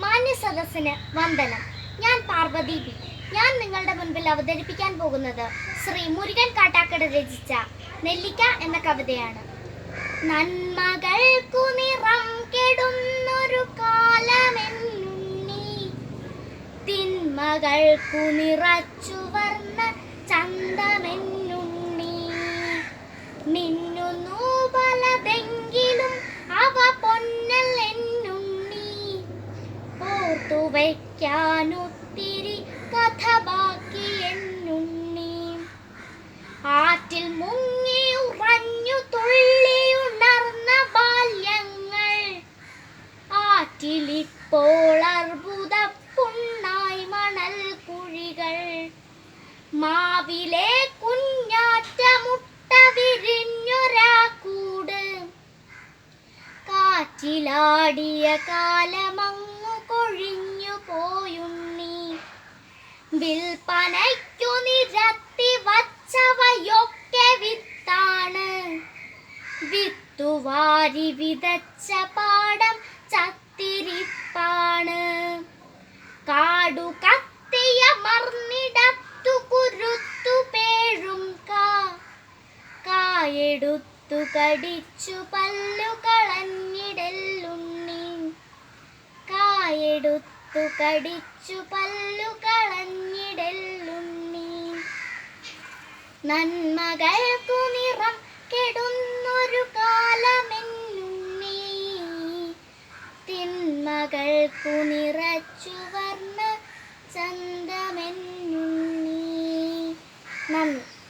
മാന്യസദസ്സിന് വന്ദനം. ഞാൻ പാർവതി ബി. ഞാൻ നിങ്ങളുടെ മുൻപിൽ അവതരിപ്പിക്കാൻ പോകുന്നത് ശ്രീ മുരുകൻ കാട്ടാക്കട രചിച്ച നെല്ലിക്ക എന്ന കവിതയാണ്. നന്മകൾക്കു നിറം കെടുന്നൊരു കാലമെന്നുണ്ണി, തിന്മകൾക്കു നിറച്ചു വർണ്ണ ചന്തമെന്നുണ്ണി. മിന്നുന്നു പലതെങ്കിലും അവ പൊന്നല്ലെന്നുണ്ണി, ഓർത്തു വയ്ക്കാനൊത്തിരി കഥ ബാക്കിയെന്നുണ്ണി. ആറ്റിൽ മുങ്ങി ഉറഞ്ഞു തുള്ളിയുണർന്ന ബാല്യങ്ങൾ, ആറ്റിലിപ്പോൾ അർബുദപ്പുണ്ണായി മണൽ കുഴികൾ. മാവിലെ കുഞ്ഞാറ്റ മുട്ട വിരിഞ്ഞൊരാ കൂട്, കാറ്റിലാടിയ കാലമങ്ങു കൊഴിഞ്ഞു പോയുണ്ണി. വിൽപ്പനയ്ക്കു നിരത്തി വച്ചവയൊക്കെ വിത്താണ്, വിത്തുവാരി വിതച്ച പാടം ചത്തിരിപ്പാണ്. കാടു കത്തിയ മർന്നിടത്തു കുരുത്തു പേഴും കായെടുത്തു കടിച്ചു പല്ലു കളഞ്ഞിടലുണ്ണി, കായെടുത്തു കടിച്ചു പല്ലു കളഞ്ഞിടലുണ്ണി. നന്മകൾക്കു നിറം കെടുന്നൊരു കാലമെന്നുണ്ണി, തിന്മകൾക്കു നിറച്ചു വർണ്ണ ചന്തമെന്നുണ്ണി. നന്ദി.